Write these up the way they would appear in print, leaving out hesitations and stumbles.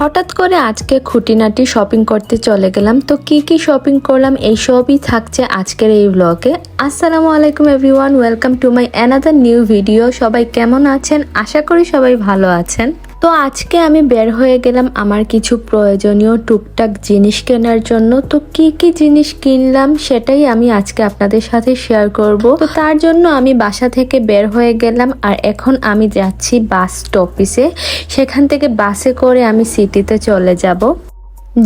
হঠাৎ করে আজকে খুঁটিনাটি শপিং করতে চলে গেলাম। তো কি শপিং করলাম এই সবই থাকছে আজকের এই ব্লগে। আসসালামু আলাইকুম everyone, welcome to my another new video. সবাই কেমন আছেন? আশা করি সবাই ভালো আছেন। তো আজকে আমি বের হয়ে গেলাম আমার কিছু প্রয়োজনীয় টুকটাক জিনিস কেনার জন্য। তো কি জিনিস কিনলাম সেটাই আমি আজকে আপনাদের সাথে শেয়ার করব। তো তার জন্য আমি বাসা থেকে বের হয়ে গেলাম আর এখন আমি যাচ্ছি বাস স্টপেজে। সেখান থেকে বাসে করে আমি সিটিতে চলে যাব।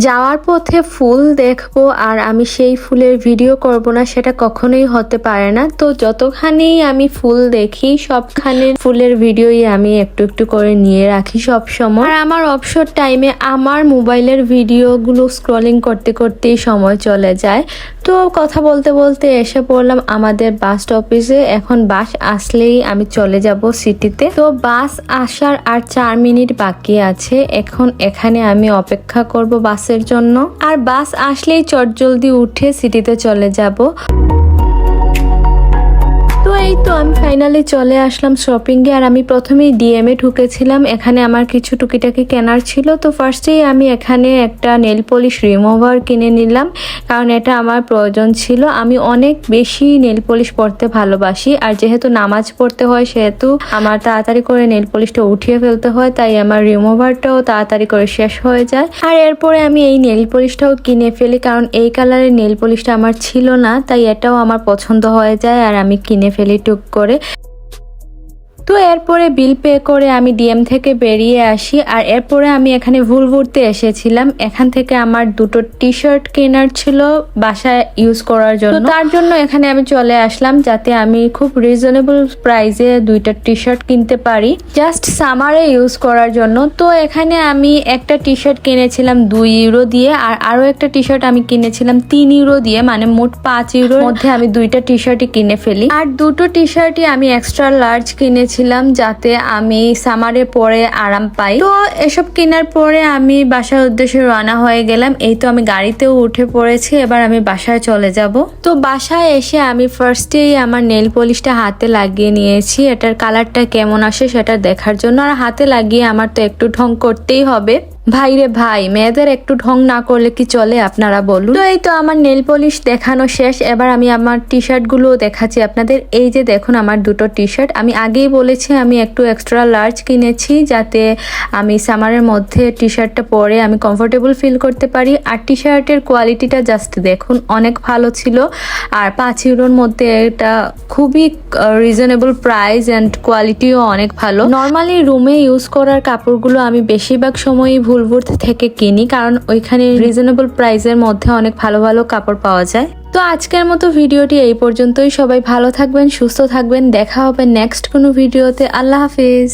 যাওয়ার পথে ফুল দেখবো আর আমি সেই ফুলের ভিডিও করব না, সেটা কখনোই হতে পারে না। তো যতখানি আমি ফুল দেখি সবখানে ফুলের ভিডিওই আমি একটু একটু করে নিয়ে রাখি সব সময়। আর আমার অবসর টাইমে আমার মোবাইলের ভিডিওগুলো স্ক্রলিং করতে করতেই সময় চলে যায়। তো কথা বলতে বলতে এসে পড়লাম আমাদের বাস স্টপেজে। এখন বাস আসলেই আমি চলে যাব সিটিতে। তো বাস আসার আর 4 মিনিট বাকি আছে। এখন এখানে আমি অপেক্ষা করব বাসের জন্য। আর বাস আসলেই চটজলদি উঠে সিটিতে চলে যাব। তো এই তো আমি ফাইনালি চলে আসলাম শপিংয়ে। আর আমি প্রথমেই ডিএমে ঢুকেছিলাম, এখানে আমার কিছু টুকিটাকি কেনার ছিল। তো ফার্স্টেই আমি এখানে একটা নেল পলিশ রিমুভার কিনে নিলাম, কারণ এটা আমার প্রয়োজন ছিল। আমি অনেক বেশি নেল পলিশ পরতে ভালোবাসি, আর যেহেতু নামাজ পড়তে হয় সেহেতু আমার তাড়াতাড়ি করে নেল পলিশটা উঠিয়ে ফেলতে হয়, তাই আমার রিমুভারটাও তাড়াতাড়ি করে শেষ হয়ে যায়। আর এরপরে আমি এই নেল পলিশটাও কিনে ফেলি, কারণ এই কালারের নেল পলিশটা আমার ছিল না, তাই এটাও আমার পছন্দ হয়ে যায় আর আমি কিনে ফেলি টুক করে। তো এরপরে বিল পে করে আমি ডিএম থেকে বেরিয়ে আসি। আর এরপরে আমি এখানে ভুলভুরতে এসেছিলাম। এখান থেকে আমার দুটো টি শার্ট কেনার ছিল বাসায় ইউজ করার জন্য। তো তার জন্য এখানে আমি চলে আসলাম, যাতে আমি খুব রিজনেবল প্রাইসে দুইটা টি শার্ট কিনতে পারি জাস্ট সামারে ইউজ করার জন্য। তো এখানে আমি একটা টি শার্ট কিনেছিলাম 2 ইউরো দিয়ে, আর আরো একটা টি শার্ট আমি কিনেছিলাম 3 ইউরো দিয়ে, মানে মোট 5 ইউরোর মধ্যে আমি দুইটা টি শার্টই কিনে ফেলি। আর দুটো টি শার্টই আমি এক্সট্রা লার্জ কিনেছিলাম, যাতে আমি সামারে পরে আরাম পাই। তো এসব কেনার পরে আমি বাসার উদ্দেশ্যে রওনা হয়ে গেলাম। এই তো আমি গাড়িতেও উঠে পড়েছি, এবার আমি বাসায় চলে যাব। তো বাসায় এসে আমি ফার্স্টেই আমার নেল পলিশটা হাতে লাগিয়ে নিয়েছি, এটার কালারটা কেমন আসে সেটা দেখার জন্য। আর হাতে লাগিয়ে আমার তো একটু ঢং করতেই হবে। ভাই রে ভাই, মেয়েদের একটু ঢং না করলে কি চলে আপনারা বলুন। তো এই তো আমার নেল পলিশ দেখানো শেষ। এবার আমি আমার টি শার্ট গুলো দেখাচ্ছি আপনাদের। এই যে দেখুন আমার দুটো টি শার্ট। আমি আগেই বলেছি আমি একটু এক্সট্রা লার্জ কিনেছি, যাতে আমি সামারের মধ্যে টি শার্টটা পরে আমি কমফোর্টেবল ফিল করতে পারি। আর টি শার্টের কোয়ালিটিটা জাস্ট দেখুন, অনেক ভালো ছিল। আর 5 ইউরোর মধ্যে এটা খুবই রিজনেবল প্রাইস অ্যান্ড কোয়ালিটিও অনেক ভালো। নর্মালি রুমে ইউজ করার কাপড়গুলো আমি বেশিরভাগ সময়ই ভুলভুর থেকে কিনি, কারণ ওইখানে রিজনেবল প্রাইসের মধ্যে অনেক ভালো ভালো কাপড় পাওয়া যায়। তো আজকের মতো ভিডিওটি এই পর্যন্তই। সবাই ভালো থাকবেন, সুস্থ থাকবেন। দেখা হবে নেক্সট কোনো ভিডিওতে। আল্লাহ হাফিজ।